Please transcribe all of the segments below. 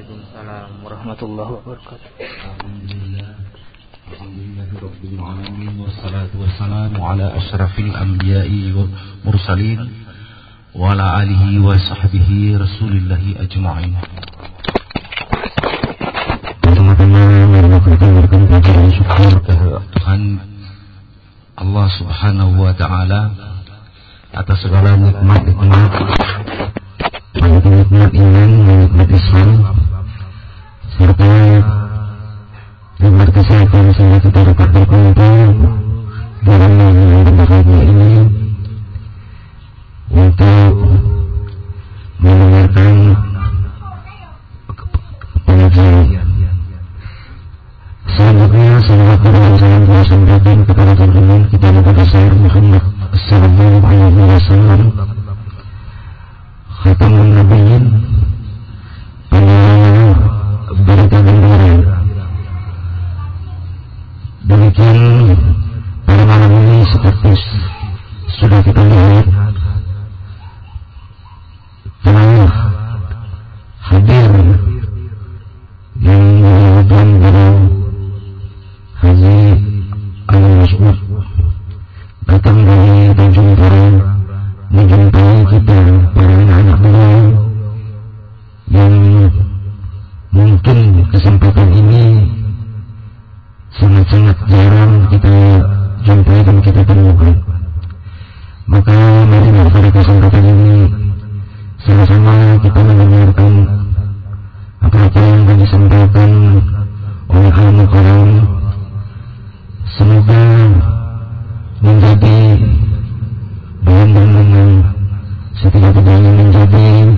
Waalaikumsalam warahmatullahi wabarakatuh. Alhamdulillahirabbil alamin wassalatu wassalamu ala asyrafil anbiya'i wal mursalin wa ala alihi wa sahbihi rasulillahi ajma'in. Tuhan Allah Subhanahu wa taala atas segala nikmat-nikmat, nikmat iman, nikmat Islam, serta nikmat kesehatan sehingga kita dapat berkumpul dalam malam yang berbahagia ini untuk mendengarkan pengajian. Selanjutnya salawat dan salam kita sampaikan kepada junjungan kita Nabi besar Muhammad sallallahu alaihi wasallam, khatamun nabiyyin, penerima berita gembira. Demikian pada malam ini seperti sudah kita lihat telah hadir yang merupakan beliau Haji Al-Mas'ud datang dari Tanjung Pura menjumpai kita para anak-anak beliau yang mungkin kesempatan ini sangat-sangat jarang kita jumpai dan kita temukan. Maka mari pada kesempatan ini sama-sama kita mendengarkan apa yang akan disampaikan oleh Al-Mukarram. Semoga menjadi bahan-bahan setidak-tidaknya menjadi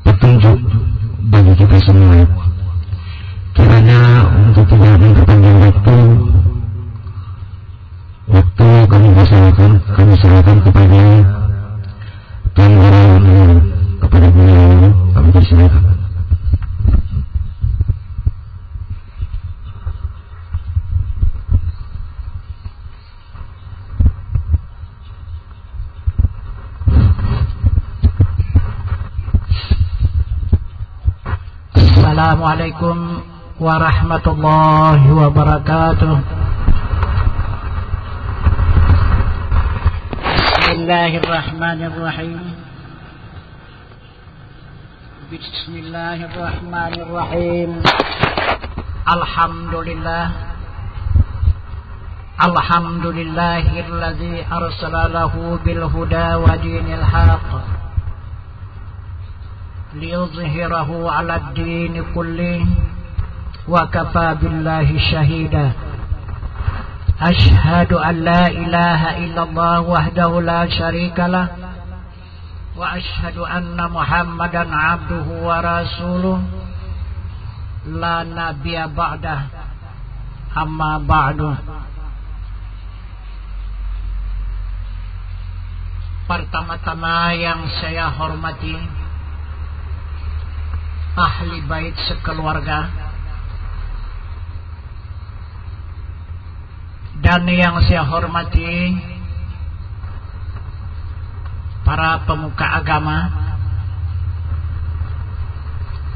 petunjuk bagi kita semua. Kiranya untuk tidak memperpanjang waktu kami serahkan kepada Tuan Guru, kepada beliau kami persilakan. Assalamualaikum warahmatullahi wabarakatuh. Bismillahirrahmanirrahim. Bismillahirrahmanirrahim. Alhamdulillahilladzi arsalahu bil huda wa dinil haqq liyuzhirahu 'alad din kulli wa kafa billahi shahida. Ashhadu an la ilaha illallah wahdahu la syarika lah wa ashhadu anna Muhammadan abduhu wa rasuluh la nabiyya ba'dah, amma ba'du. Pertama-tama yang saya hormati ahli bait sekeluarga, dan yang saya hormati para pemuka agama,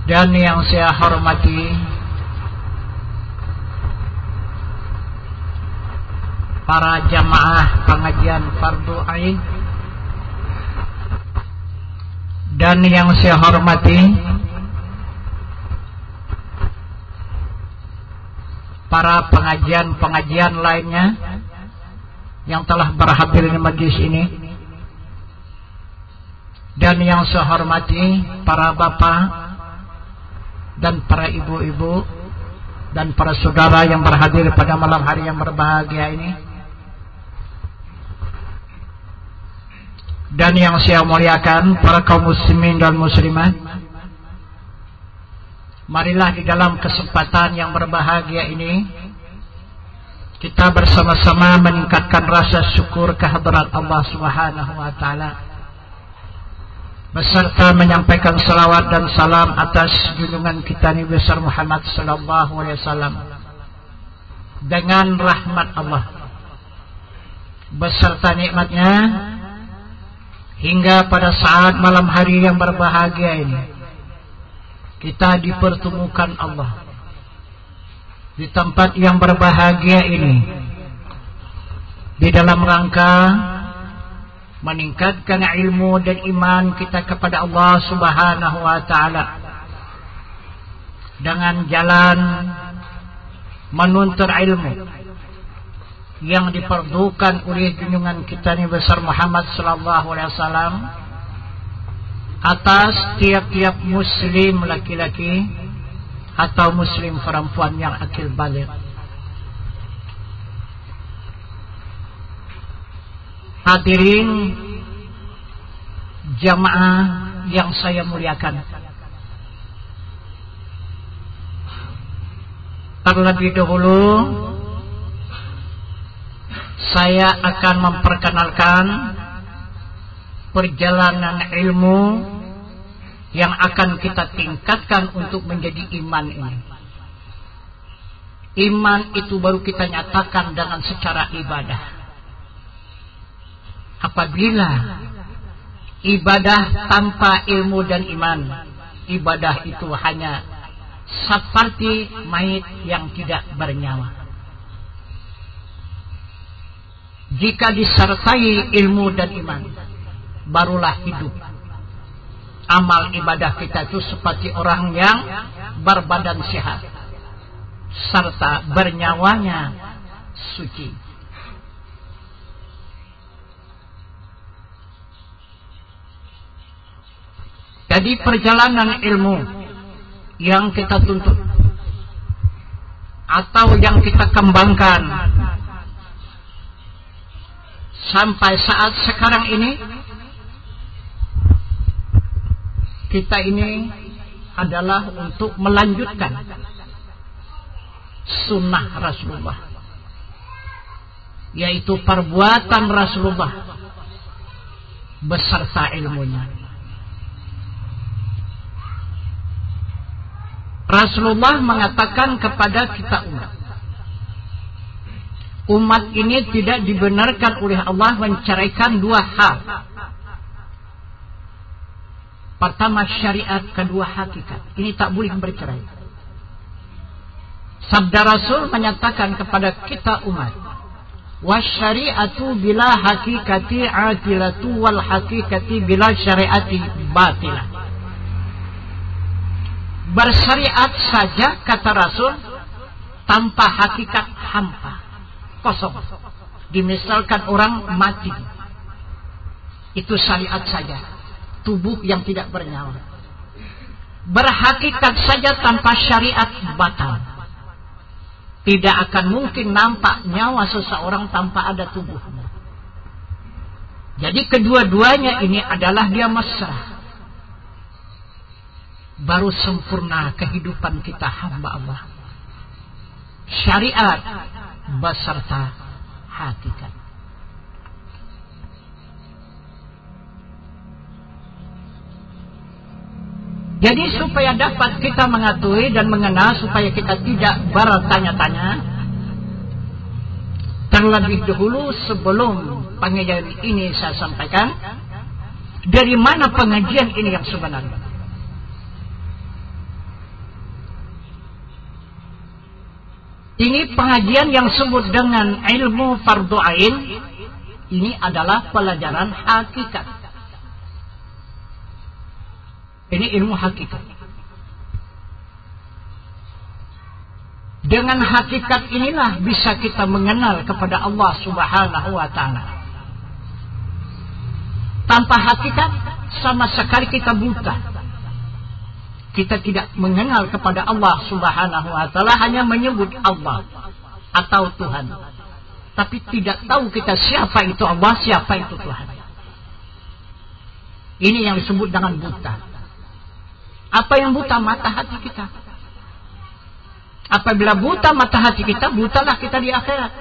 dan yang saya hormati para jamaah pengajian fardu ain, dan yang saya hormati para pengajian-pengajian lainnya yang telah berhadir di majlis ini, dan yang saya hormati para bapak dan para ibu-ibu dan para saudara yang berhadir pada malam hari yang berbahagia ini, dan yang saya muliakan para kaum muslimin dan muslimat. Marilah di dalam kesempatan yang berbahagia ini kita bersama-sama meningkatkan rasa syukur kehadirat Allah Subhanahu wa taala, beserta menyampaikan salawat dan salam atas junjungan kita Nabi besar Muhammad sallallahu alaihi wasallam, dengan rahmat Allah beserta nikmatnya hingga pada saat malam hari yang berbahagia ini. kita dipertemukan Allah di tempat yang berbahagia ini di dalam rangka meningkatkan ilmu dan iman kita kepada Allah Subhanahu wa taala dengan jalan menuntut ilmu yang diperdukan oleh junjungan kita Nabi besar Muhammad sallallahu alaihi wasallam atas tiap-tiap muslim laki-laki atau muslim perempuan yang akil baligh. Hadirin jamaah yang saya muliakan, terlebih dahulu saya akan memperkenalkan perjalanan ilmu yang akan kita tingkatkan untuk menjadi iman ini. Iman itu baru kita nyatakan dengan secara ibadah. Apabila ibadah tanpa ilmu dan iman, ibadah itu hanya seperti mayit yang tidak bernyawa. Jika disertai ilmu dan iman, barulah hidup. Amal ibadah kita itu seperti orang yang berbadan sehat serta bernyawanya suci. Jadi perjalanan ilmu yang kita tuntut atau yang kita kembangkan sampai saat sekarang ini, kita ini adalah untuk melanjutkan sunnah Rasulullah, yaitu perbuatan Rasulullah beserta ilmunya. Rasulullah mengatakan kepada kita umat ini tidak dibenarkan oleh Allah menceraikan dua hal. Pertama syariat, kedua hakikat. Ini tak boleh bercerai. Sabda Rasul menyatakan kepada kita umat, wasyari'atu bila hakikati atilatu wal hakikati bila syariati batilah. Bersyariat saja, kata Rasul, tanpa hakikat hampa, kosong. Dimisalkan orang mati, itu syariat saja, tubuh yang tidak bernyawa. Berhakikat saja tanpa syariat batal. Tidak akan mungkin nampak nyawa seseorang tanpa ada tubuhnya. Jadi kedua-duanya ini adalah dia mesra. Baru sempurna kehidupan kita hamba Allah. Syariat beserta hakikat. Jadi supaya dapat kita mengetahui dan mengenal, supaya kita tidak bertanya-tanya, terlebih dahulu sebelum pengajian ini saya sampaikan, dari mana pengajian ini yang sebenarnya. Ini pengajian yang disebut dengan ilmu fardu ain. Ini adalah pelajaran hakikat. Ini ilmu hakikat. Dengan hakikat inilah bisa kita mengenal kepada Allah Subhanahu wa ta'ala. Tanpa hakikat sama sekali kita buta. Kita tidak mengenal kepada Allah Subhanahu wa ta'ala, hanya menyebut Allah atau Tuhan, tapi tidak tahu kita siapa itu Allah, siapa itu Tuhan. Ini yang disebut dengan buta. Apa yang buta? Mata hati kita. Apabila buta mata hati kita, butalah kita di akhirat.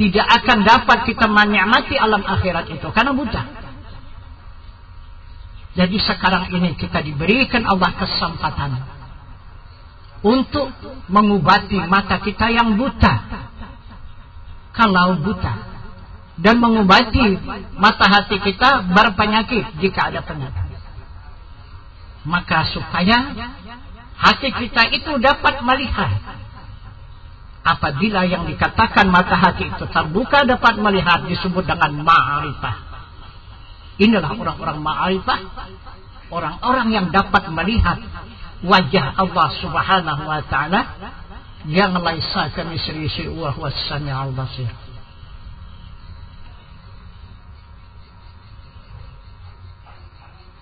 Tidak akan dapat kita menikmati alam akhirat itu karena buta. Jadi sekarang ini kita diberikan Allah kesempatan untuk mengobati mata kita yang buta, kalau buta, dan mengobati mata hati kita berpenyakit jika ada penyakit. Maka supaya hati kita itu dapat melihat, apabila yang dikatakan mata hati itu terbuka dapat melihat, disebut dengan ma'rifah. Inilah orang-orang ma'rifah, orang-orang yang dapat melihat wajah Allah Subhanahu wa ta'ala yang laisa kamitslihi syai'un wa huwas samiul basir.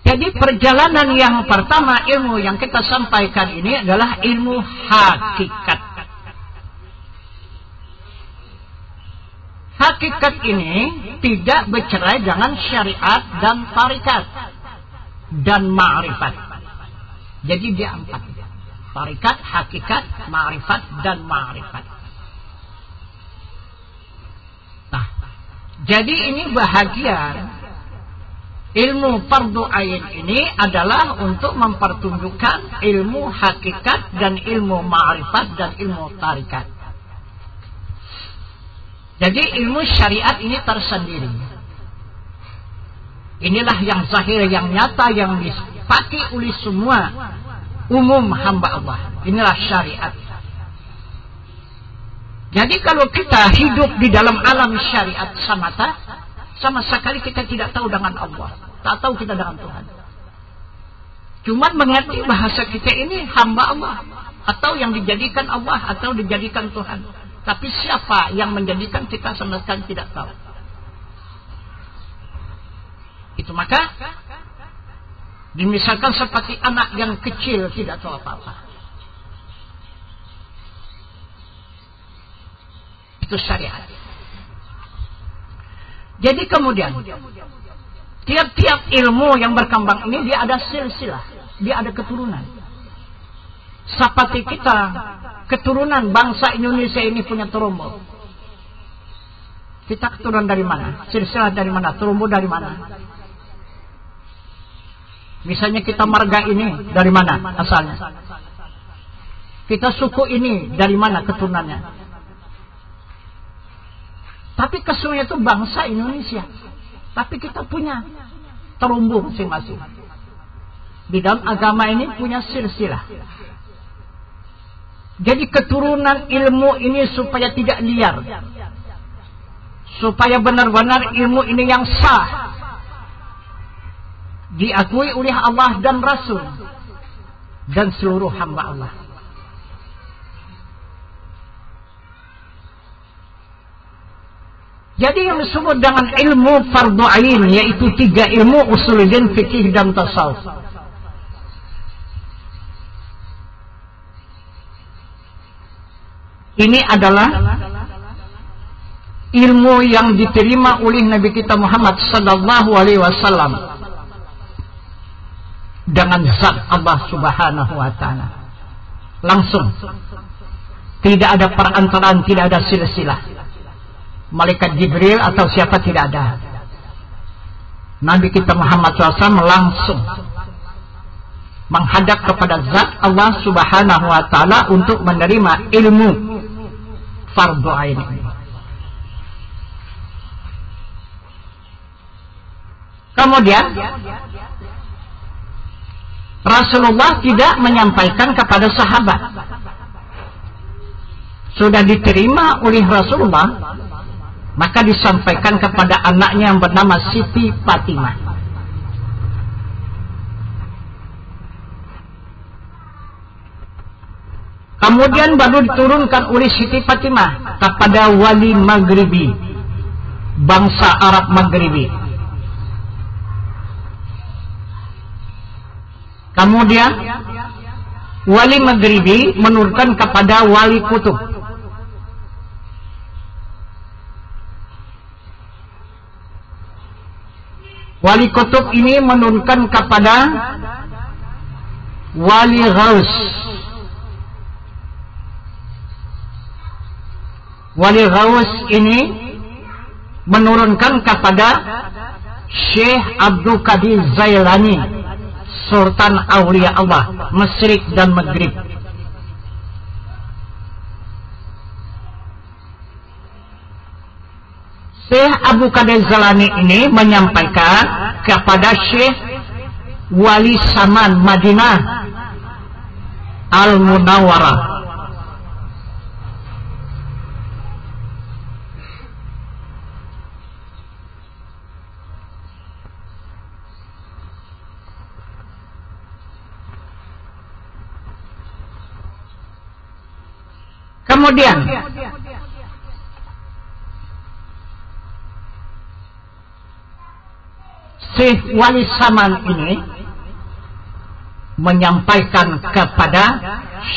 Jadi perjalanan yang pertama, ilmu yang kita sampaikan ini adalah ilmu hakikat. Hakikat ini tidak bercerai dengan syariat dan tarikat dan ma'rifat. Jadi dia 4. Tarikat, hakikat, ma'rifat, dan ma'rifat. Nah, jadi ini bahagian ilmu fardu ain ini adalah untuk mempertunjukkan ilmu hakikat dan ilmu ma'rifat dan ilmu tarikat. Jadi ilmu syariat ini tersendiri. Inilah yang zahir, yang nyata, yang dipakai oleh semua umum hamba Allah. Inilah syariat. Jadi kalau kita hidup di dalam alam syariat semata, sama sekali kita tidak tahu dengan Allah, tak tahu kita dengan Tuhan. Cuma mengerti bahasa kita ini hamba Allah, atau yang dijadikan Allah, atau dijadikan Tuhan. Tapi siapa yang menjadikan kita sama sekali tidak tahu. Itu maka dimisalkan seperti anak yang kecil tidak tahu apa-apa. Itu syariat. Jadi kemudian tiap-tiap ilmu yang berkembang ini dia ada silsilah, dia ada keturunan. Seperti kita, keturunan bangsa Indonesia ini punya terumbu. Kita keturunan dari mana? Silsilah dari mana? Terumbu dari mana? Misalnya kita marga ini dari mana asalnya? Kita suku ini dari mana keturunannya? Tapi keseluruhannya itu bangsa Indonesia. Tapi kita punya terumbu masing-masing. Di dalam agama ini punya silsilah. Jadi keturunan ilmu ini supaya tidak liar. Supaya benar-benar ilmu ini yang sah. Diakui oleh Allah dan Rasul. Dan seluruh hamba Allah. Jadi yang disebut dengan ilmu fardu ain, yaitu 3 ilmu usuluddin, fikih, dan tasawuf. Ini adalah ilmu yang diterima oleh Nabi kita Muhammad sallallahu alaihi wasallam dengan zat Allah Subhanahu wa taala. Langsung. Tidak ada perantaraan, tidak ada silsilah. Malaikat Jibril atau siapa tidak ada. Nabi kita Muhammad SAW langsung menghadap kepada zat Allah Subhanahu wa ta'ala untuk menerima ilmu fardu ain ini. Kemudian Rasulullah tidak menyampaikan kepada sahabat. Sudah diterima oleh Rasulullah, maka disampaikan kepada anaknya yang bernama Siti Fatimah. Kemudian baru diturunkan oleh Siti Fatimah kepada wali Maghribi, bangsa Arab Maghribi. Kemudian wali Maghribi menurunkan kepada wali Kutub. Wali Kutub ini menurunkan kepada Wali Ghaus. Wali Ghaus ini menurunkan kepada Syekh Abdul Qadir Jailani, Sultan Aulia Allah, Masyriq dan Maghrib. Syekh Abu Qadir Jailani ini menyampaikan kepada Syekh wali zaman Madinah Al-Munawwarah. Kemudian Syekh Wali Saman ini menyampaikan kepada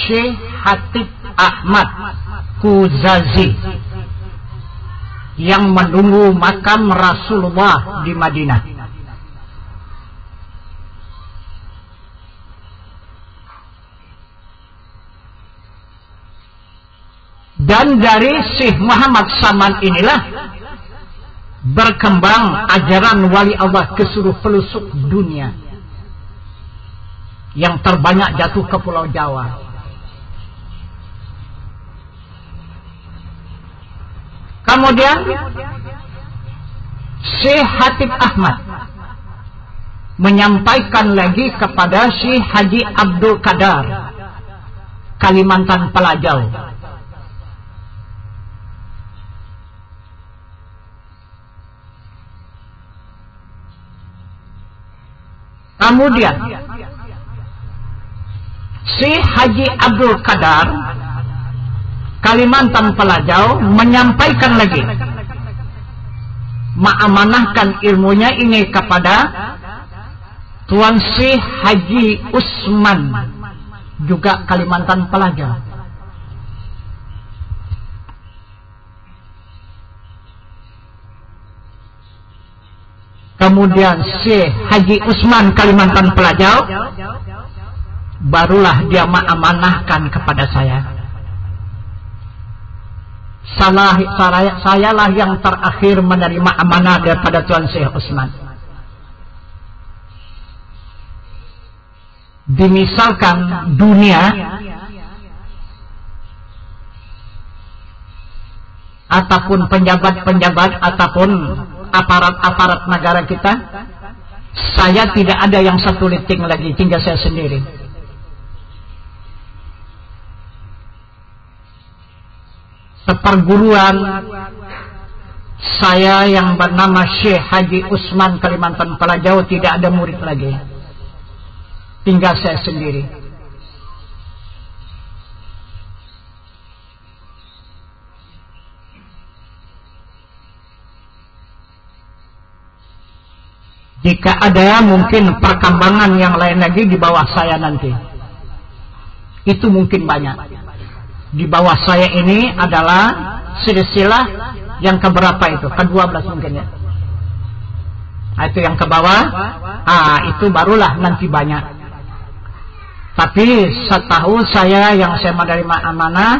Syekh Hatib Ahmad Kuzazi yang menunggu makam Rasulullah di Madinah. Dan dari Syekh Muhammad Saman inilah berkembang ajaran wali Allah ke seluruh pelosok dunia, yang terbanyak jatuh ke Pulau Jawa. Kemudian Syekh Hatib Ahmad menyampaikan lagi kepada Syekh Haji Abdul Qadar, Kalimantan Pelajau. Kemudian Syekh Haji Abdul Qadar, Kalimantan Pelajau, menyampaikan lagi, mengamanahkan ilmunya ini kepada Tuan Syekh Haji Usman, juga Kalimantan Pelajau. Kemudian Syekh Haji Usman, Kalimantan Pelajau, barulah dia mengamanahkan kepada saya. Sayalah yang terakhir menerima amanah daripada Tuan Syekh Usman. Dimisalkan dunia ataupun penjabat-penjabat ataupun aparat-aparat negara kita, saya tidak ada yang satu liting lagi, tinggal saya sendiri. Seperguruan saya yang bernama Syekh Haji Usman, Kalimantan Pelajau, tidak ada murid lagi, tinggal saya sendiri. Jika ada mungkin perkembangan yang lain lagi di bawah saya nanti, itu mungkin banyak. Di bawah saya ini adalah silsilah yang keberapa itu? Ke-12 mungkin ya. Nah, itu yang ke bawah. Itu barulah nanti banyak. Tapi setahu saya yang saya menerima amanah,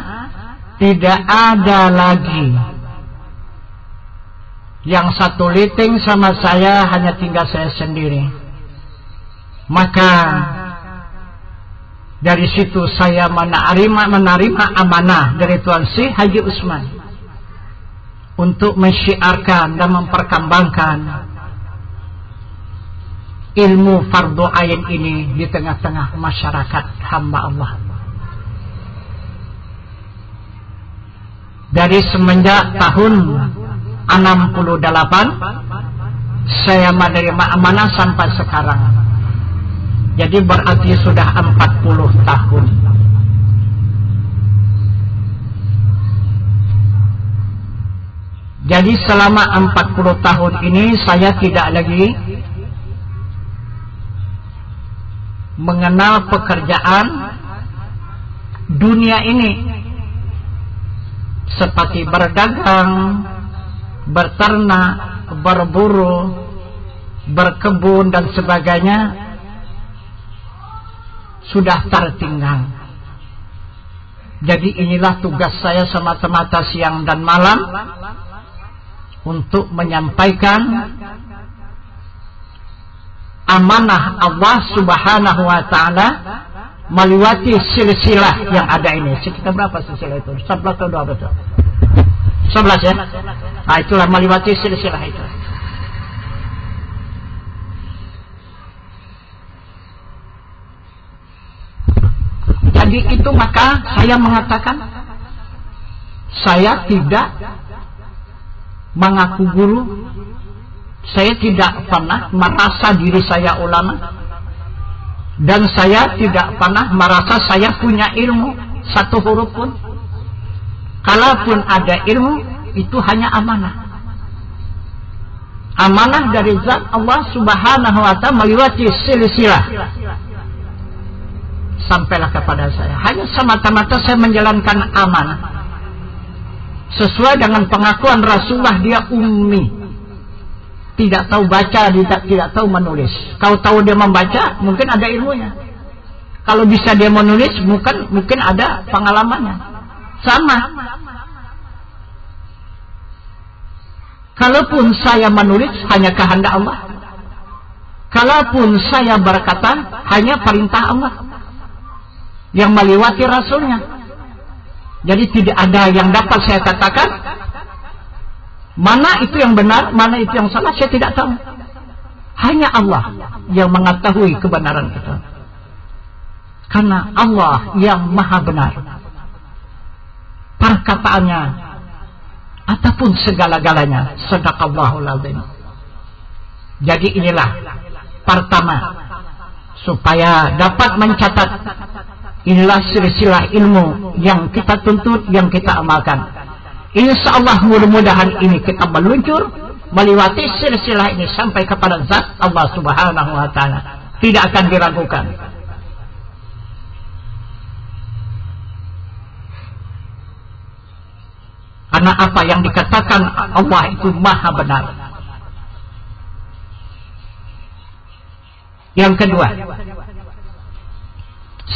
tidak ada lagi. Yang satu liting sama saya, hanya tinggal saya sendiri. Maka dari situ saya menerima amanah dari Tuan Syekh Haji Usman untuk mensyiarkan dan memperkembangkan ilmu fardu ain ini di tengah-tengah masyarakat hamba Allah. Dari semenjak tahun 68 saya menerima amanah sampai sekarang, jadi berarti sudah 40 tahun. Jadi selama 40 tahun ini saya tidak lagi mengenal pekerjaan dunia ini seperti berdagang, berternak, berburu, berkebun dan sebagainya, sudah tertinggal. Jadi inilah tugas saya semata-mata siang dan malam untuk menyampaikan amanah Allah Subhanahu wa taala melewati silsilah yang ada ini. Sekitar berapa silsilah itu? 11 atau 12? 11 ya? Nah, itulah melewati silsilah itu. Jadi itu maka saya mengatakan, saya tidak mengaku guru, saya tidak pernah merasa diri saya ulama, dan saya tidak pernah merasa saya punya ilmu satu huruf pun. Kalaupun ada ilmu, itu hanya amanah. Amanah dari zat Allah subhanahu wa ta'ala melewati silsilah sampailah kepada saya. Hanya semata-mata saya menjalankan amanah sesuai dengan pengakuan Rasulullah. Dia ummi, tidak tahu baca, tidak tahu menulis. Kalau tahu dia membaca, mungkin ada ilmunya. Kalau bisa dia menulis, mungkin ada pengalamannya. Sama. Kalaupun saya menulis, hanya kehendak Allah. Kalaupun saya berkata, hanya perintah Allah yang melewati Rasulnya. Jadi tidak ada yang dapat saya katakan mana itu yang benar, mana itu yang salah, saya tidak tahu. Hanya Allah yang mengetahui kebenaran itu. Karena Allah yang maha benar, perkataannya ataupun segala-galanya sadaqallahul azim. Jadi inilah pertama, supaya dapat mencatat, inilah silsilah ilmu yang kita tuntut, yang kita amalkan. Insya Allah mudah-mudahan ini kita meluncur melewati silsilah ini sampai kepada zat Allah subhanahu wa ta'ala, tidak akan diragukan. Karena apa yang dikatakan Allah itu maha benar. Yang kedua,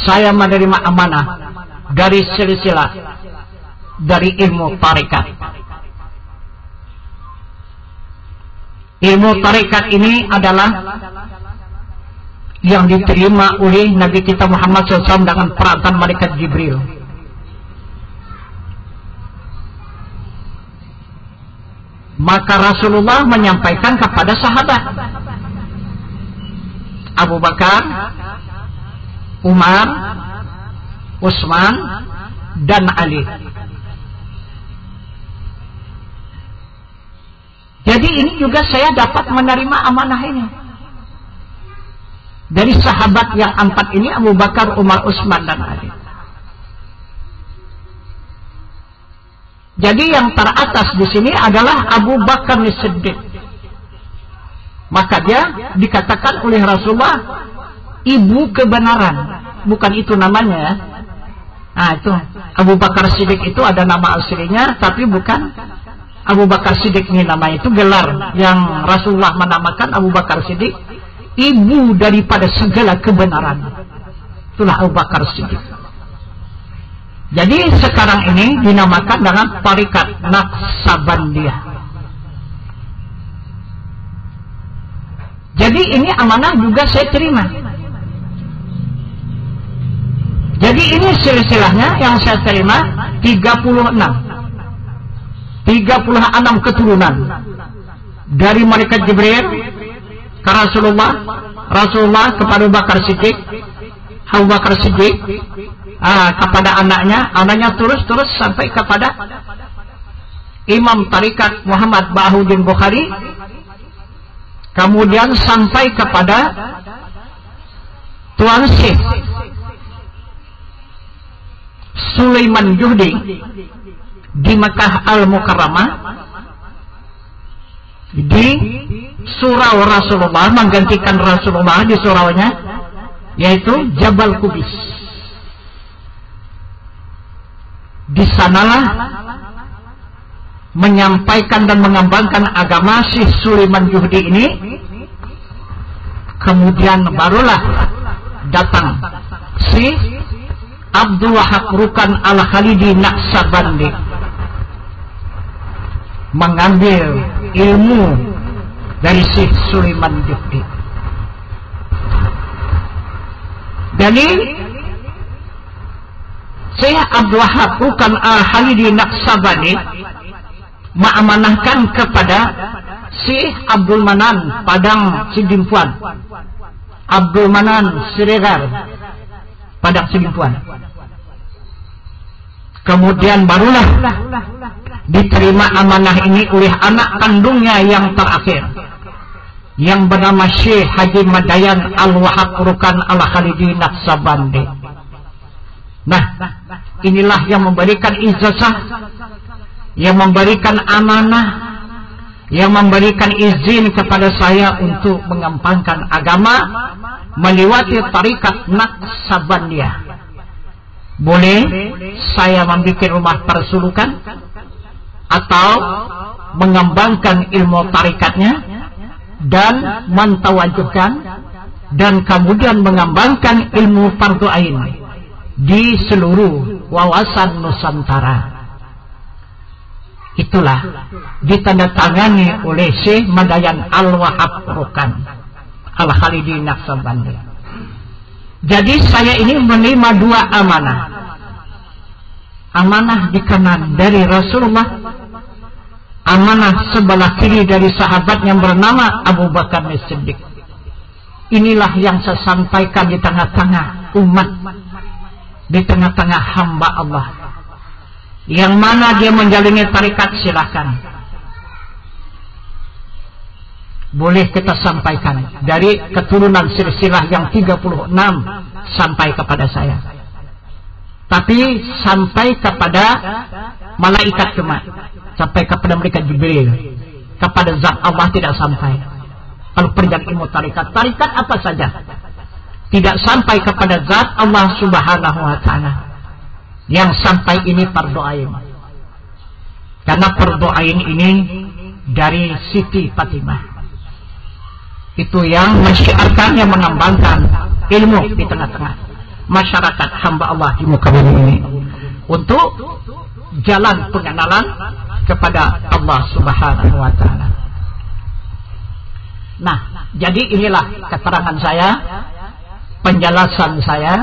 saya menerima amanah dari silsilah, dari ilmu tarekat. Ilmu tarekat ini adalah yang diterima oleh Nabi kita Muhammad SAW dengan perantara malaikat Jibril. Maka Rasulullah menyampaikan kepada sahabat Abu Bakar, Umar, Utsman, dan Ali. Jadi ini juga saya dapat menerima amanah ini dari sahabat yang empat ini, Abu Bakar, Umar, Utsman, dan Ali. Jadi yang teratas di sini adalah Abu Bakar As-Siddiq. Maka dia dikatakan oleh Rasulullah ibu kebenaran. Bukan itu namanya ya. Nah itu Abu Bakar Siddiq itu ada nama aslinya, tapi bukan Abu Bakar Siddiq ini namanya. Itu gelar yang Rasulullah menamakan Abu Bakar Siddiq, ibu daripada segala kebenaran. Itulah Abu Bakar Siddiq. Jadi sekarang ini dinamakan dengan Tarikat Naqsabandiyah. Jadi ini amanah juga saya terima. Jadi ini silsilahnya yang saya terima 36 keturunan dari malaikat Jibril ke Rasulullah kepada Abu Bakar Siddiq, Abu Bakar Siddiq kepada anaknya terus sampai kepada Imam Tarikat Muhammad Bahuddin Bukhari, kemudian sampai kepada Tuan Syekh Sulaiman Juhdi di Makkah Al-Mukarramah, di surau Rasulullah, menggantikan Rasulullah di suraunya, yaitu Jabal Kubis. Di sanalah menyampaikan dan mengembangkan agama si Sulaiman Juhdi ini. Kemudian barulah datang si Abdul Wahab Rukan Al-Khalidi Naqsabandi mengambil ilmu dari si Sulaiman Juhdi. Jadi saya Abdul Wahab Rukan Al-Khalidi Naqsabandi mengamanahkan kepada Syekh Abdul Manan Padang Sidimpuan, Abdul Manan Siregar Padang Sidimpuan. Kemudian barulah diterima amanah ini oleh anak kandungnya yang terakhir, yang bernama Syekh Haji Madayan Al-Wahab Rukan Al-Khalidi Naqsabandi. Nah, inilah yang memberikan ijazah, yang memberikan amanah, yang memberikan izin kepada saya untuk mengembangkan agama melewati tarikat Naqsabandiyah. Boleh saya membuat rumah persulukan atau mengembangkan ilmu tarikatnya dan mentawajuhkan dan kemudian mengembangkan ilmu fardu ain di seluruh wawasan Nusantara. Itulah ditandatangani oleh Syekh Madayan Al-Wahab Rukan Al-Khalidi Naqsabandi. Jadi saya ini menerima dua amanah. Amanah di kanan dari Rasulullah, amanah sebelah kiri dari sahabat yang bernama Abu Bakar As-Siddiq. Inilah yang saya sampaikan di tengah-tengah umat, di tengah-tengah hamba Allah. Yang mana dia menjalani tarikat, silakan. Boleh kita sampaikan dari keturunan silsilah yang 36 sampai kepada saya. Tapi sampai kepada malaikat cuma, sampai kepada mereka Jibril, kepada zat Allah tidak sampai. Kalau perjalanan ilmu tarikat, tarikat apa saja tidak sampai kepada zat Allah Subhanahu wa ta'ala. Yang sampai ini fardu ain. Karena fardu ain ini dari Siti Fatimah. Itu yang mensyiarkan, yang mengembangkan ilmu di tengah-tengah masyarakat hamba Allah di muka bumi ini untuk jalan pengenalan kepada Allah Subhanahu wa ta'ala. Nah, jadi inilah keterangan saya, penjelasan saya,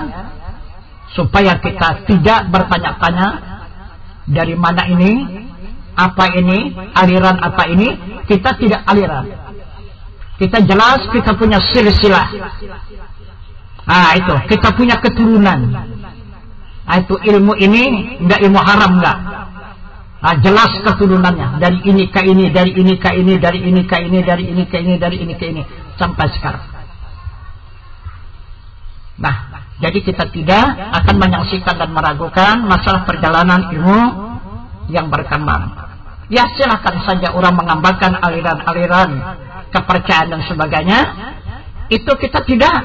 supaya kita tidak bertanya-tanya dari mana ini, apa ini, aliran apa ini. Kita tidak aliran. Kita jelas kita punya silsilah. Itu kita punya keturunan. Itu ilmu ini enggak ilmu haram enggak. Jelas keturunannya dari ini ke ini, dari ini ke ini, dari ini ke ini, dari ini ke ini, dari ini ke ini sampai sekarang. Nah, jadi kita tidak akan menyaksikan dan meragukan masalah perjalanan ilmu yang berkembang. Ya silakan saja orang mengembangkan aliran-aliran kepercayaan dan sebagainya. Itu kita tidak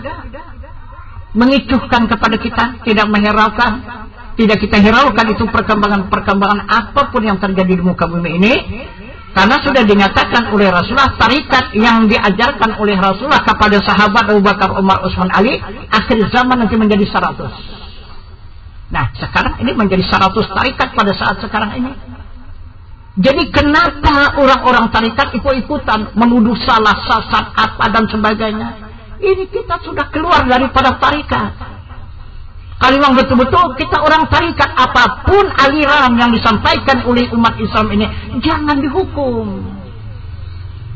mengicuhkan kepada kita, tidak menghiraukan, tidak kita hiraukan itu perkembangan-perkembangan apapun yang terjadi di muka bumi ini, karena sudah dinyatakan oleh Rasulullah, tarikat yang diajarkan oleh Rasulullah kepada sahabat Abu Bakar, Umar, Utsman, Ali, akhir zaman nanti menjadi 100. Nah, sekarang ini menjadi 100 tarikat pada saat sekarang ini. Jadi kenapa orang-orang tarikat ikut-ikutan menuduh salah, sesat, apa dan sebagainya? Ini kita sudah keluar daripada tarikat. Kalau memang betul-betul kita orang tarikat, apapun aliran yang disampaikan oleh umat Islam ini, jangan dihukum,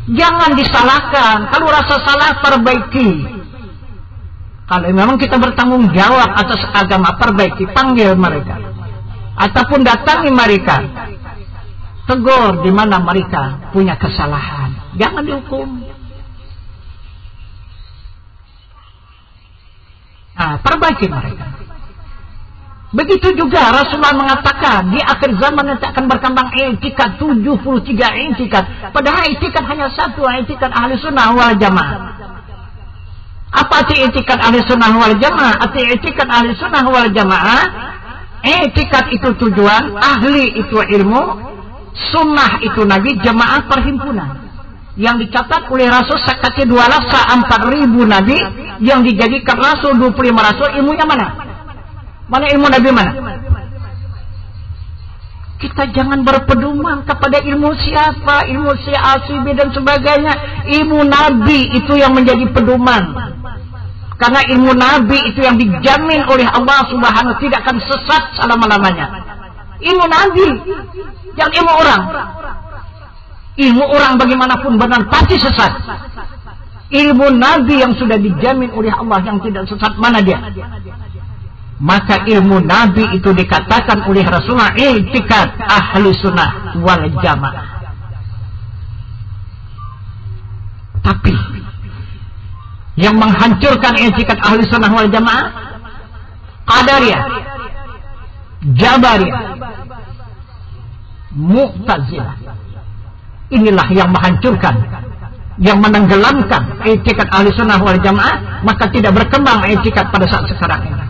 jangan disalahkan. Kalau rasa salah, perbaiki. Kalau memang kita bertanggung jawab atas agama, perbaiki, panggil mereka, ataupun datangi mereka, tegur di mana mereka punya kesalahan, jangan dihukum. Perbaiki mereka. Begitu juga Rasulullah mengatakan di akhir zaman nanti akan berkembang i'tikad, 73 i'tikad. Padahal i'tikad hanya satu, i'tikad ahli sunnah wal jamaah. Apa arti i'tikad ahli sunnah wal jamaah? Arti i'tikad ahli sunnah wal jamaah, i'tikad itu tujuan, ahli itu ilmu, sunnah itu nabi, jamaah perhimpunan. Yang dicatat oleh Rasul sekatnya 2.4.000 nabi, yang dijadikan Rasul 25 Rasul. Ilmunya mana? Mana ilmu nabi mana? Kita jangan berpedoman kepada ilmu siapa, ilmu si A, si B dan sebagainya. Ilmu nabi itu yang menjadi pedoman. Karena ilmu nabi itu yang dijamin oleh Allah Subhanahu wa ta'ala tidak akan sesat selama-lamanya. Ilmu nabi, yang ilmu orang. Ilmu orang bagaimanapun benar pasti sesat. Ilmu nabi yang sudah dijamin oleh Allah yang tidak sesat, mana dia? Maka ilmu Nabi itu dikatakan oleh Rasulullah i'tikad ahli sunnah wal jamaah. Tapi yang menghancurkan i'tikad ahli sunnah wal jamaah Qadariyah, Jabariyah, Mu'tazilah. Inilah yang menghancurkan, yang menenggelamkan i'tikad ahli sunnah wal jamaah. Maka tidak berkembang i'tikad pada saat sekarang ini.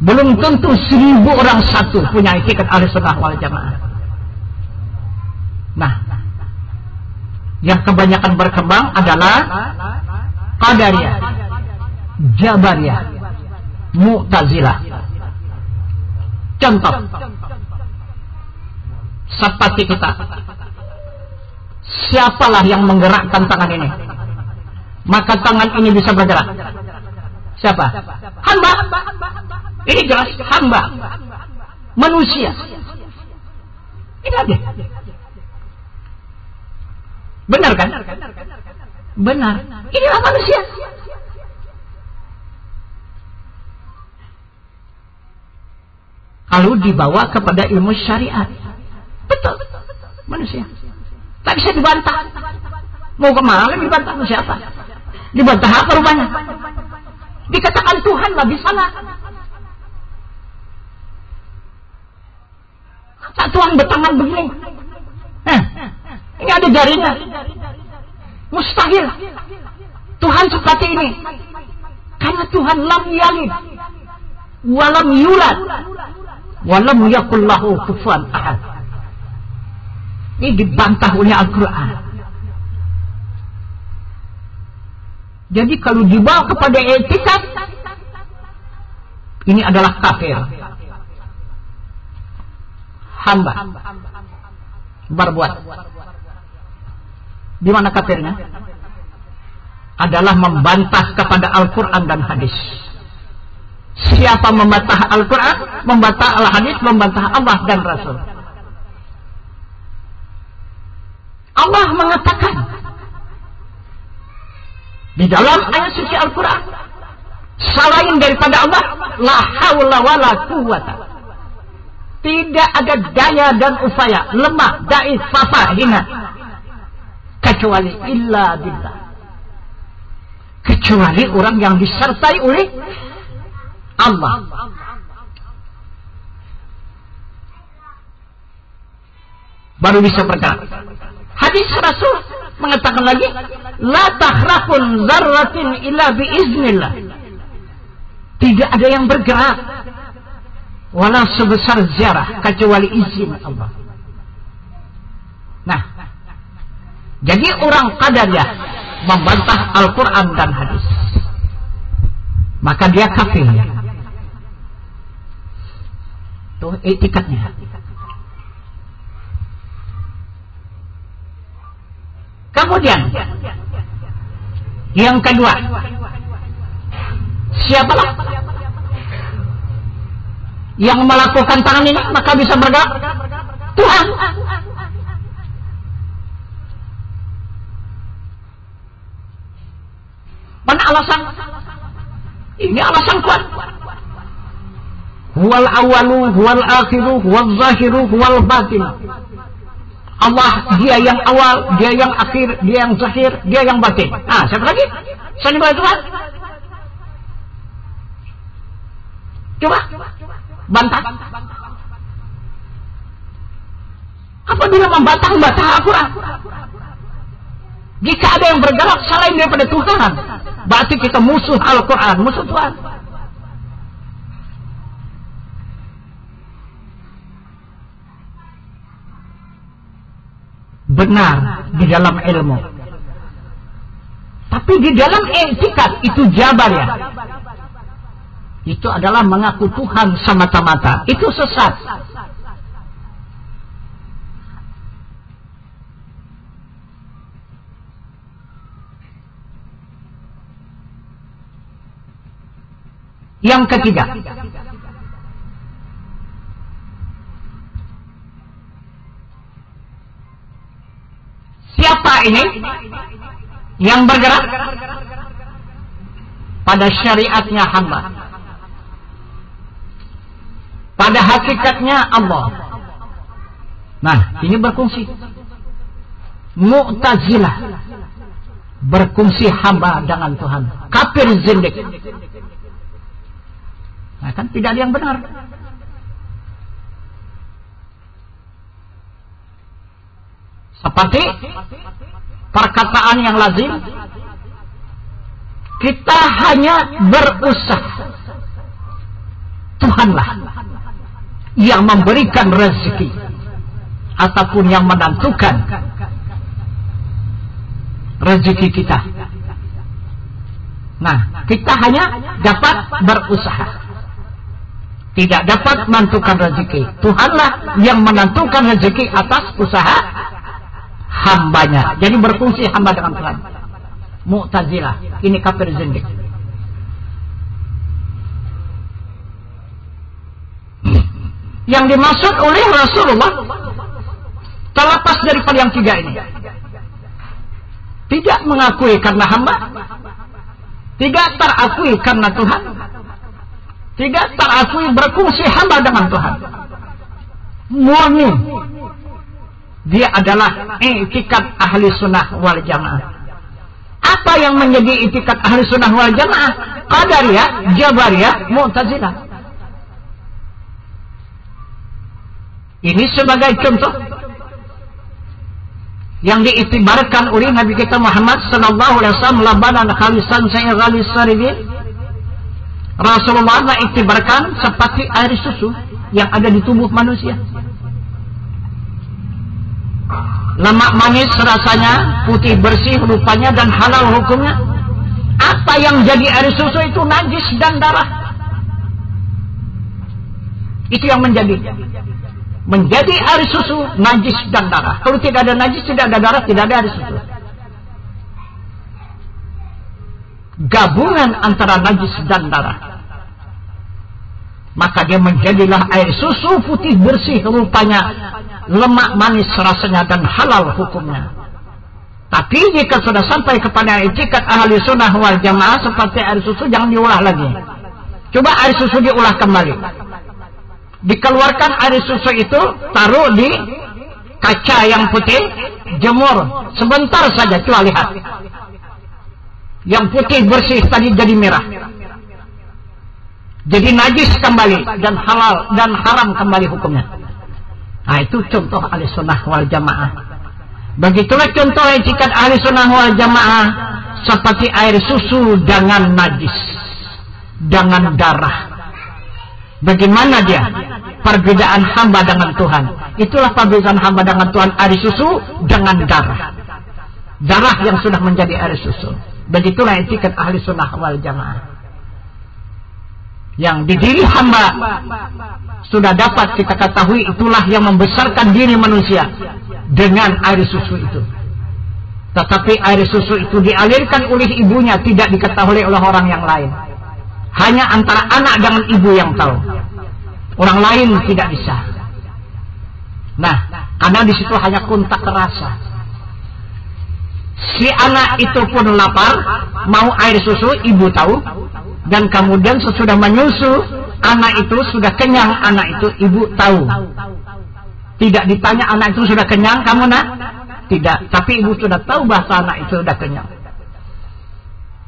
Belum tentu 1000 orang satu punya i'tikad ahli sunnah wal jamaah. Nah, yang kebanyakan berkembang adalah Qadariyah, Jabariyah, Mu'tazilah. Contoh, seperti kita, siapalah yang menggerakkan tangan ini, maka tangan ini bisa bergerak? Siapa? Hamba. Ini jelas hamba, manusia. Ini ada. Benar kan? Benar. Inilah manusia. Kalau dibawa kepada ilmu syariat, betul, manusia. Tak bisa dibantah. Mau kemana dibantah siapa? Dibantah apa rupanya? Dikatakan Tuhan lagi salah. Tak Tuhan bertangan begini. Ini ada jarinya. Mustahil Tuhan seperti ini. Karena Tuhan lam yalid walam yulad walam yakul lahu kufuwan ahad. Ini dibantah oleh Al-Quran. Jadi kalau dibawa kepada i'tikad, ini adalah kafir. Hamba berbuat. Di mana kafirnya? Adalah membantah kepada Al-Quran dan hadis. Siapa membantah Al-Quran, membantah Al-Hadis, membantah Allah dan Rasul. Allah mengatakan di dalam ayat suci Al-Quran, selain daripada Allah, la haula wala quwwata. Tidak ada daya dan upaya, lemah, daif, fafa, hina, kecuali illa billah. Kecuali orang yang disertai oleh Allah. Baru bisa bergerak. Hadis Rasul mengatakan lagi, la tahrafun zarratin illa biiznillah. Tidak ada yang bergerak walau sebesar zarah kecuali izin Allah. Nah, jadi orang Qadariyah membantah Al-Quran dan hadis, maka dia kafir. Tuh i'tikadnya. Kemudian yang kedua, siapalah yang melakukan tangan ini maka bisa bergerak? Tuhan. Mana alasan? Ini alasan kuat. Huwal awalu, huwal akhiru, huwal zahiru, huwal batin. Allah, dia yang awal, dia yang akhir, dia yang zahir, dia yang batin. Ah, siapa lagi? Selain daripada Tuhan? Coba bantah. Apabila membantah Al-Quran, jika ada yang bergerak selain daripada Tuhan, berarti kita musuh Al-Quran, musuh Tuhan. Benar di dalam ilmu, tapi di dalam i'tikad itu Jabariyah. Itu adalah mengaku Tuhan semata-mata. Itu sesat. Yang ketiga, siapa ini yang bergerak pada syariatnya hamba? pada hakikatnya Allah. Nah, ini berfungsi. Mu'tazilah berfungsi hamba dengan Tuhan. Kafir zindik. Nah, kan tidak ada yang benar. Seperti perkataan yang lazim, kita hanya berusaha. Tuhanlah yang memberikan rezeki ataupun yang menentukan rezeki kita. Nah, kita hanya dapat berusaha, tidak dapat menentukan rezeki. Tuhanlah yang menentukan rezeki atas usaha hambanya. Jadi berfungsi hamba dengan Tuhan. Mu'tazilah, ini kafir zindik. Yang dimaksud oleh Rasulullah terlepas daripada yang tiga ini, tidak mengakui karena hamba, tidak terakui karena Tuhan, tidak terakui berfungsi hamba dengan Tuhan. Murni dia adalah itikat ahli sunnah wal jamaah. Apa yang menjadi itikat ahli sunnah wal jamaah? Qadariyah, Jabariyah, Mu'tazilah. Ini sebagai contoh yang diiktibarkan oleh Nabi kita Muhammad sallallahu alaihi wasallam, labanan khalisan saya ghalis saribin. Rasulullah mengiktibarkan seperti air susu yang ada di tubuh manusia. Lemak manis rasanya, putih bersih rupanya, dan halal hukumnya. Apa yang jadi air susu itu najis dan darah. Itu yang menjadi air susu najis dan darah. Kalau tidak ada najis, tidak ada darah, tidak ada air susu. Gabungan antara najis dan darah, maka dia menjadilah air susu putih bersih rupanya, lemak manis rasanya, dan halal hukumnya. Tapi jika sudah sampai kepada itikat ahli sunnah wal jamaah seperti air susu, jangan diolah lagi. Coba air susu diolah kembali, dikeluarkan air susu itu, taruh di kaca yang putih, jemur sebentar saja, coba lihat. Yang putih bersih tadi jadi merah, jadi najis kembali, dan halal dan haram kembali hukumnya. Nah, itu contoh ahli sunnah wal jamaah. Begitulah contoh etikat ahli sunnah wal jamaah, seperti air susu dengan najis, dengan darah. Bagaimana dia perbedaan hamba dengan Tuhan? Itulah perbedaan hamba dengan Tuhan, air susu dengan darah. Darah yang sudah menjadi air susu. Begitulah etikat ahli sunnah wal jamaah. Yang di diri hamba sudah dapat kita ketahui, itulah yang membesarkan diri manusia dengan air susu itu. Tetapi air susu itu dialirkan oleh ibunya, tidak diketahui oleh orang yang lain. Hanya antara anak dengan ibu yang tahu. Orang lain tidak bisa. Nah, karena di situ hanya kontak rasa. Si anak itu pun lapar, mau air susu, ibu tahu. Dan kemudian sesudah menyusu, anak itu sudah kenyang, anak itu ibu tahu. Tidak ditanya anak itu sudah kenyang, kamu nak? Tidak, tapi ibu sudah tahu bahasa anak itu sudah kenyang.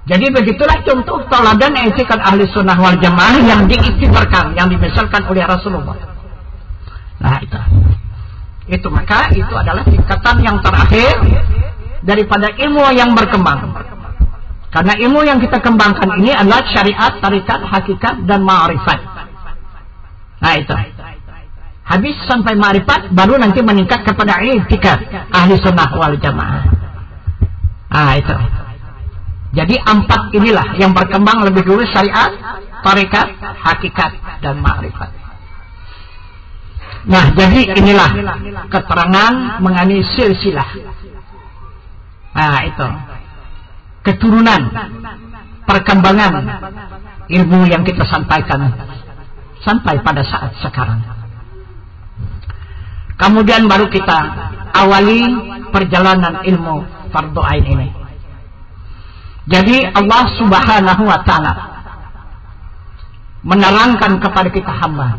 Jadi begitulah contoh teladan etikat ahli sunnah wal jamaah yang diiktibarkan, yang dibesarkan oleh Rasulullah. Nah, itu maka itu adalah tingkatan yang terakhir daripada ilmu yang berkembang. Karena ilmu yang kita kembangkan ini adalah syariat, tarikat, hakikat, dan ma'rifat. Nah, itu. Habis sampai ma'rifat, baru nanti meningkat kepada etikat ahli sunnah wal jamaah. Nah, itu. Jadi 4 inilah yang berkembang lebih dulu: syariat, tarikat, hakikat, dan ma'rifat. Nah, jadi inilah keterangan mengenai silsilah. Nah, itu keturunan perkembangan ilmu yang kita sampaikan sampai pada saat sekarang. Kemudian baru kita awali perjalanan ilmu fardu ain ini. Jadi Allah Subhanahu wa ta'ala menerangkan kepada kita hamba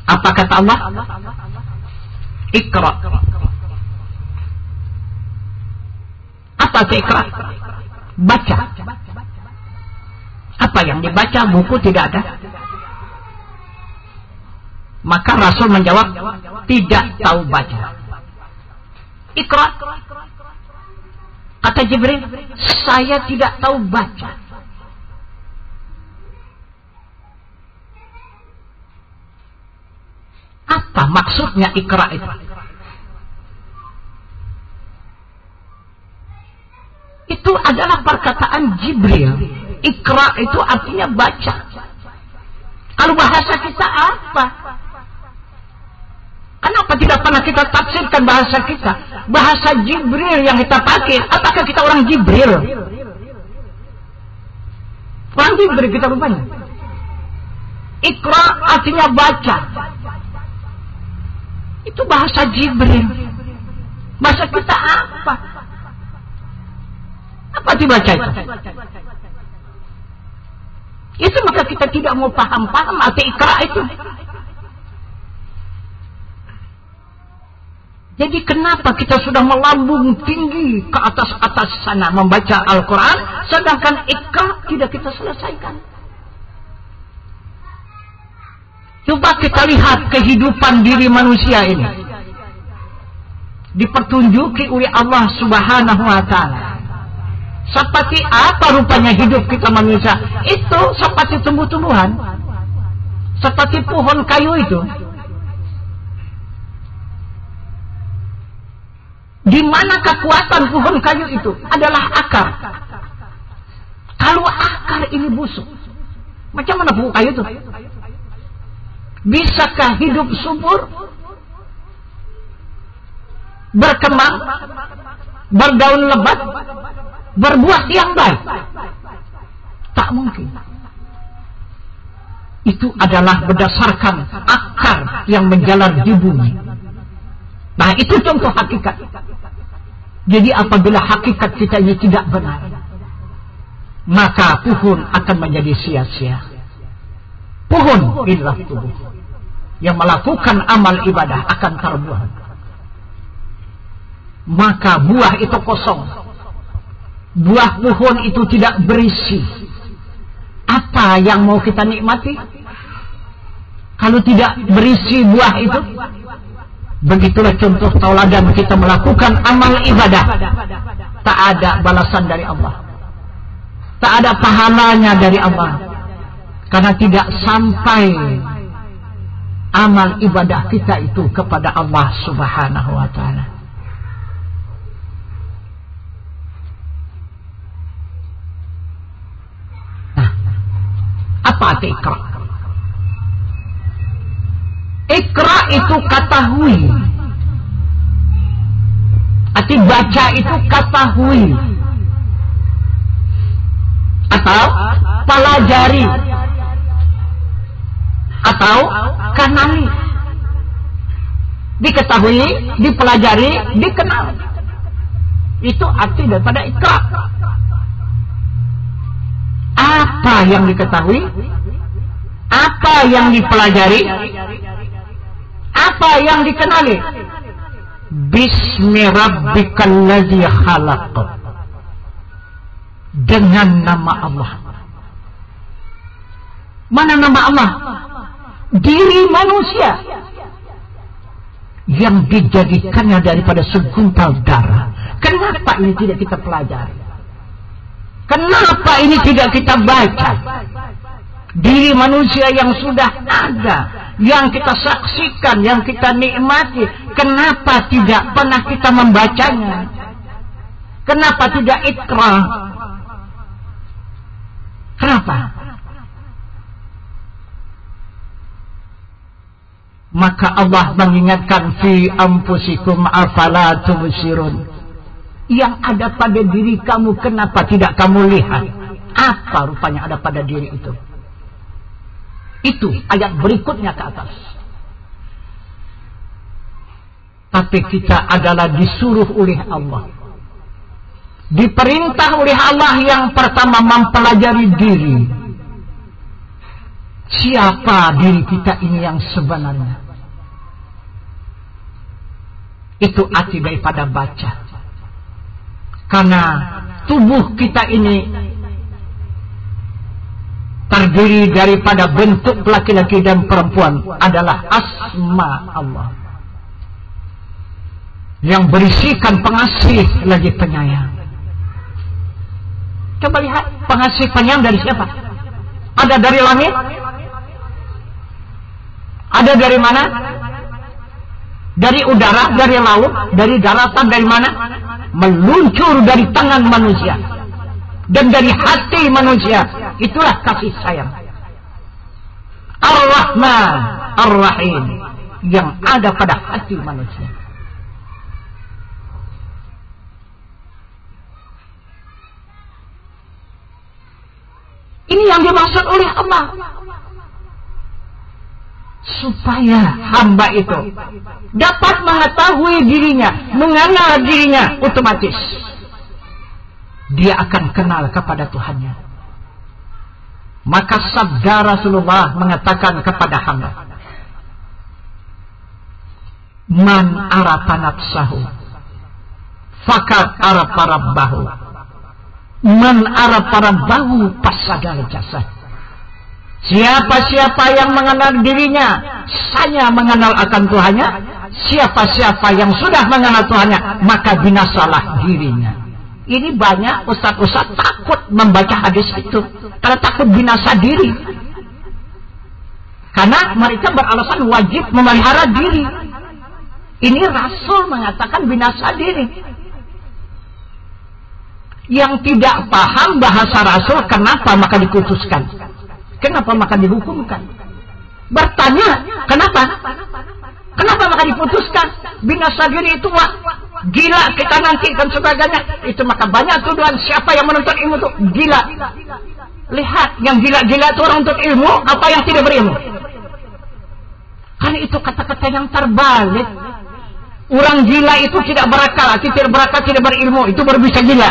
Apa kata Allah? Iqra. Apa itu Iqra? Baca. Apa yang dibaca? Buku tidak ada. Maka Rasul menjawab, tidak tahu baca. Iqra. Kata Jibril, saya tidak tahu baca. Apa maksudnya Iqra itu? Itu adalah perkataan Jibril. Iqra itu artinya baca. Kalau bahasa kita apa? Kenapa tidak pernah kita tafsirkan bahasa kita? Bahasa Jibril yang kita pakai. Apakah kita orang Jibril? Orang Jibril kita rupanya. Iqra artinya baca. Itu bahasa Jibril. Bahasa kita apa? Apa dibaca itu? Itu maka kita tidak mau paham-paham arti Iqra itu. Jadi kenapa kita sudah melambung tinggi ke atas sana membaca Al-Quran, sedangkan Iqra tidak kita selesaikan? Coba kita lihat kehidupan diri manusia ini. Dipertunjuki oleh Allah Subhanahu wa Ta'ala. Seperti apa rupanya hidup kita manusia? Itu seperti tumbuh-tumbuhan. Seperti pohon kayu itu. Di mana kekuatan pohon kayu itu? Adalah akar. Kalau akar ini busuk, macam mana pohon kayu itu? Bisakah hidup subur? Berkembang? Berdaun lebat? Berbuah yang baik? Tak mungkin. Itu adalah berdasarkan akar yang menjalar di bumi. Nah, itu contoh hakikat. Jadi apabila hakikat kita ini tidak benar, maka pohon akan menjadi sia-sia. Pohon adalah tubuh yang melakukan amal ibadah akan terbuang. Maka buah itu kosong. Buah pohon itu tidak berisi. Apa yang mau kita nikmati? Kalau tidak berisi buah itu, begitulah contoh tauladan kita melakukan amal ibadah. Tak ada balasan dari Allah. Tak ada pahalanya dari Allah. Karena tidak sampai amal ibadah kita itu kepada Allah Subhanahu wa Ta'ala. Nah, apa arti Iqra? Iqra itu ketahui. Arti baca itu ketahui. Atau pelajari. Atau kenali. Diketahui, dipelajari, dikenal. Itu arti daripada Iqra. Apa yang diketahui? Apa yang dipelajari? Apa yang dikenali? Bismi rabbikal ladzi khalaq. Dengan nama Allah. Mana nama Allah? Diri manusia yang dijadikannya daripada segumpal darah. Kenapa ini tidak kita pelajari? Kenapa ini tidak kita baca? Diri manusia yang sudah ada, yang kita saksikan, yang kita nikmati, kenapa tidak pernah kita membacanya? Kenapa tidak Iqra? Kenapa? Maka Allah mengingatkan fi anfusikum afala tubsirun. Yang ada pada diri kamu kenapa tidak kamu lihat? Apa rupanya ada pada diri itu? Itu ayat berikutnya ke atas. Tapi kita adalah disuruh oleh Allah, diperintah oleh Allah yang pertama mempelajari diri. siapa diri kita ini yang sebenarnya. Itu arti daripada baca. Karena tubuh kita ini terdiri daripada bentuk laki-laki dan perempuan adalah asma Allah yang berisikan pengasih lagi penyayang. Coba lihat, pengasih penyayang dari siapa? Ada dari langit? Ada dari mana? Dari udara, dari laut, dari daratan, dari mana? Meluncur dari tangan manusia dan dari hati manusia. Itulah kasih sayang Ar-Rahman Ar-Rahim yang ada pada hati manusia. Ini yang dimaksud oleh Allah, supaya hamba itu dapat mengetahui dirinya, mengenal dirinya, otomatis dia akan kenal kepada Tuhannya. Maka sabda Rasulullah mengatakan kepada hamba, man arafa nafsahu faqad arafa rabbahu, man arafa rabbahu fasadal jasad. Siapa-siapa yang mengenal dirinya, saya mengenal akan Tuhannya. Siapa-siapa yang sudah mengenal Tuhannya, maka binasalah dirinya. Ini banyak ustaz-ustaz takut membaca hadis itu karena takut binasa diri. Karena mereka beralasan wajib memelihara diri. Ini Rasul mengatakan binasa diri. Yang tidak paham bahasa Rasul, kenapa maka diputuskan? Kenapa maka dihukumkan? Bertanya, kenapa? Kenapa maka diputuskan? Binasa diri itu wah, gila kita nanti dan sebagainya. Itu maka banyak tuduhan siapa yang menuntut ilmu itu gila. Lihat, yang gila-gila itu orang menuntut ilmu, apa yang tidak berilmu? Karena itu kata-kata yang terbalik. Orang gila itu tidak berakal, tidak berakal, tidak berilmu, itu baru bisa gila.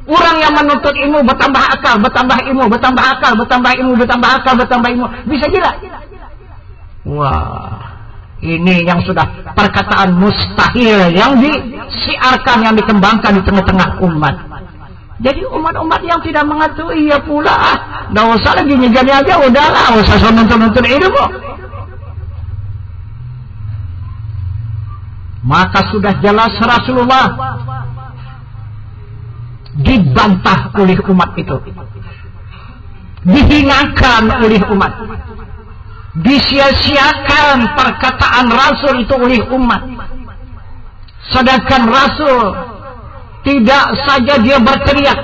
Orang yang menuntut ilmu bertambah akal, bertambah ilmu, bertambah akal, bertambah ilmu, bertambah akal, bertambah ilmu, bisa gila. Wah, ini yang sudah perkataan mustahil yang disiarkan, yang dikembangkan di tengah-tengah umat. Jadi umat-umat yang tidak mengetahui ya pula, nggak usah lagi nyegani aja, udahlah, usah nuntut-nuntut ilmu. Maka sudah jelas Rasulullah dibantah oleh umat itu, dihinakan oleh umat, disia-siakan perkataan Rasul itu oleh umat. Sedangkan Rasul tidak saja dia berteriak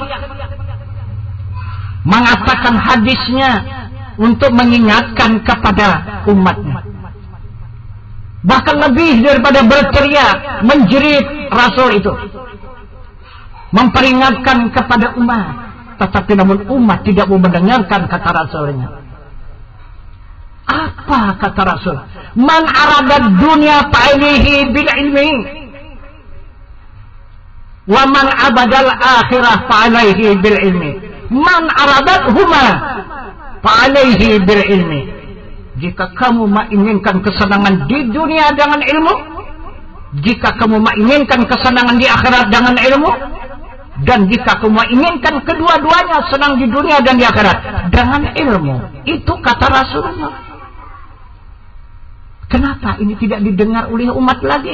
mengatakan hadisnya untuk mengingatkan kepada umatnya, bahkan lebih daripada berteriak, menjerit Rasul itu memperingatkan kepada umat. Tetapi namun umat tidak mau mendengarkan kata Rasulnya. Apa kata Rasul? Man arada dunya fa'alihi bil ilmi wa man abadal akhirah fa'alihi bil ilmi. Man aradat huma fa'alihi bil ilmi. Jika kamu menginginkan kesenangan di dunia dengan ilmu, jika kamu menginginkan kesenangan di akhirat dengan ilmu, dan jika kamu menginginkan kedua-duanya, senang di dunia dan di akhirat dengan ilmu, itu kata Rasulullah. Kenapa ini tidak didengar oleh umat lagi?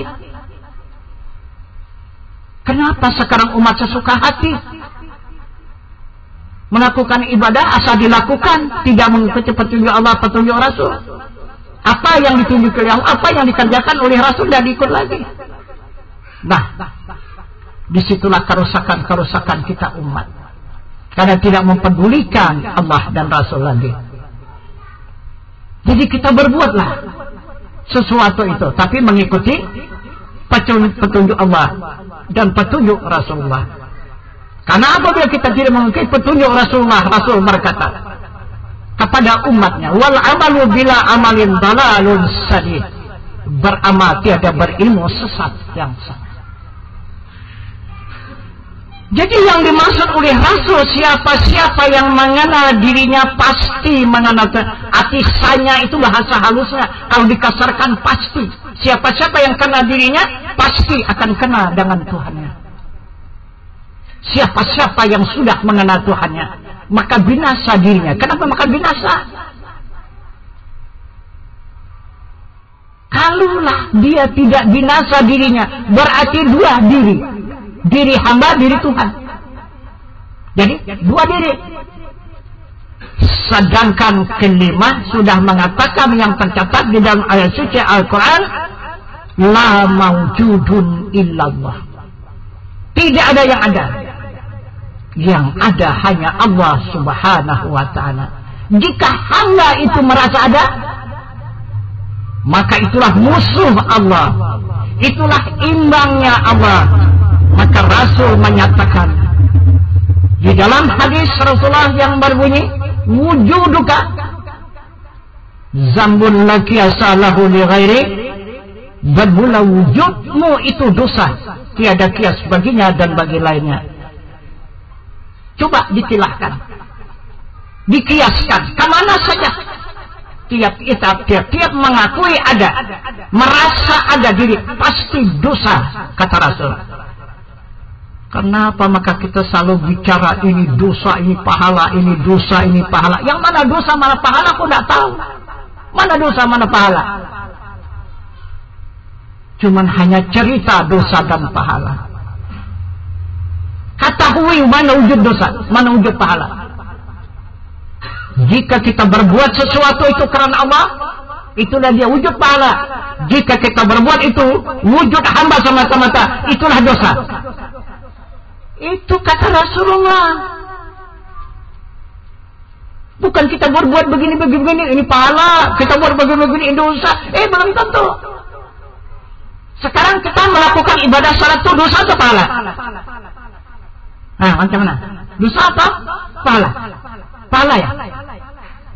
Kenapa sekarang umat sesuka hati melakukan ibadah asal dilakukan, tidak mengikuti petunjuk Allah, petunjuk Rasul? Apa yang ditunjuk oleh Allah, apa yang dikerjakan oleh Rasul, tidak diikut lagi. Nah, disitulah kerusakan-kerusakan kita umat, karena tidak mempedulikan Allah dan Rasul lagi. Jadi kita berbuatlah sesuatu itu, tapi mengikuti petunjuk Allah dan petunjuk Rasulullah. Karena apabila kita tidak mengikuti petunjuk Rasulullah, Rasul berkata kepada umatnya, wal amalu bila amalin dalalun sadid, beramal tiada berilmu sesat yang sangat. Jadi yang dimaksud oleh Rasul, siapa-siapa yang mengenal dirinya pasti mengenal Tuhan. Atisanya itu bahasa halusnya, kalau dikasarkan pasti. Siapa-siapa yang kenal dirinya pasti akan kenal dengan Tuhannya. Siapa-siapa yang sudah mengenal Tuhannya, maka binasa dirinya. Kenapa maka binasa? Kalaulah dia tidak binasa dirinya, berarti dua diri. Diri hamba, diri Tuhan. Jadi dua diri. Sedangkan kelima sudah mengatakan yang tercatat di dalam ayat suci Al-Quran, la mawjudun illallah. Tidak ada yang ada. Yang ada hanya Allah subhanahu wa ta'ala. Jika hamba itu merasa ada, maka itulah musuh Allah. Itulah imbangnya Allah. Maka Rasul menyatakan di dalam hadis Rasulullah yang berbunyi, wujuduka zambun lakiasa lahu li ghairi, bermula wujudmu itu dosa, tiada kias baginya dan bagi lainnya. Coba ditilahkan, dikiaskan kemana saja. Tiap mengakui ada, merasa ada diri, pasti dosa, kata Rasul. Kenapa maka kita selalu bicara ini dosa, ini pahala, ini dosa, ini pahala. Yang mana dosa, mana pahala aku tidak tahu. Mana dosa, mana pahala. Cuman hanya cerita dosa dan pahala. Ketahui mana wujud dosa, mana wujud pahala. Jika kita berbuat sesuatu itu karena Allah, itulah dia wujud pahala. Jika kita berbuat itu wujud hamba semata-mata, itulah dosa. Itu kata Rasulullah. Bukan kita berbuat begini-begini, ini pahala. Kita buat begini-begini, ini dosa. Belum tentu. Sekarang kita melakukan ibadah salat itu dosa atau pahala? Nah, macam mana? Dosa atau pahala? Pahala ya?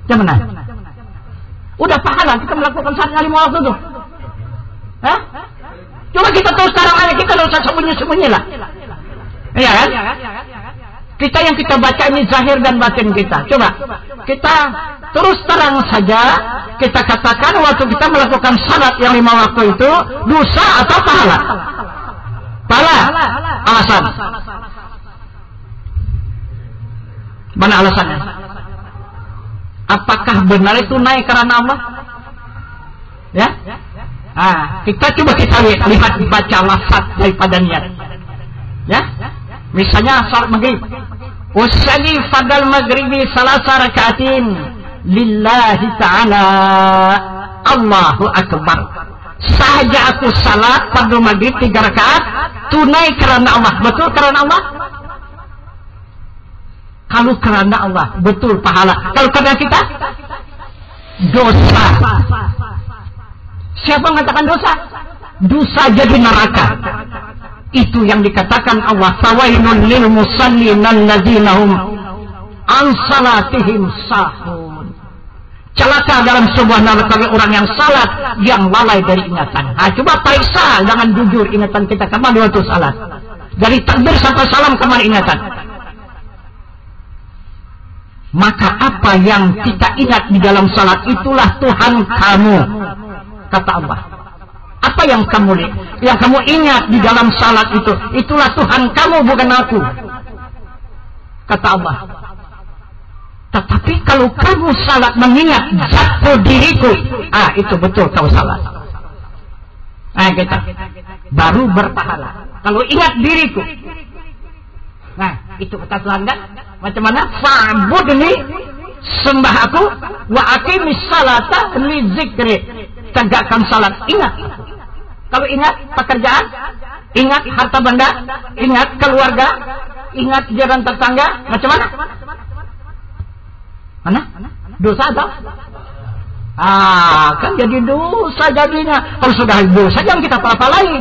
Macam mana? Udah pahala, kita melakukan salat 5 waktu tuh. Hah? Coba kita tahu sekarang aja, kita tidak usah sembunyi-sembunyi lah. Iya kan? Kita yang kita baca ini zahir dan batin kita. Coba kita terus terang saja, kita katakan waktu kita melakukan salat yang 5 waktu itu dosa atau pahala? Pahala. Alasan? Mana alasannya? Apakah benar itu naik karena Allah? Ya? Kita coba kita lihat baca lafaz daripada niat. Ya? Misalnya salat maghrib, usalli fadal maghribi salasa rakaatin lillahi ta'ala, Allahu akbar. Sahaja aku salat pada maghrib 3 rakaat tunai karena Allah. Betul karena Allah? Kalau karena Allah betul pahala. Kalau karena kita dosa. Siapa mengatakan dosa? Dosa jadi neraka. Itu yang dikatakan Allah, fawailun lil musallin alladzina hum an salatihim sahun. Celaka dalam sebuah neraka bagi orang yang salat yang lalai dari ingatan. Coba periksa dengan jujur ingatan kita kemana waktu salat. Dari takbir sampai salam kemana ingatan. Maka apa yang kita ingat di dalam salat itulah Tuhan kamu, kata Allah. Apa yang kamu ingat di dalam salat itu, itulah Tuhan kamu, bukan aku, kata Allah. Tetapi kalau kamu salat mengingat jatuh diriku, itu betul kau salat. Kita baru berpahala. Kalau ingat diriku, itu kata Tuhan kan? Macam mana? Fa'budni, sembah aku, wa aqimis salata li zikri, tegakkan salat, ingat aku. Kalau ingat pekerjaan, ingat harta benda, ingat keluarga, ingat jalan tetangga, macam mana? Mana? Dosa atau? Kan jadi dosa jadinya. Kalau sudah dosa jangan kita apa-apa lagi.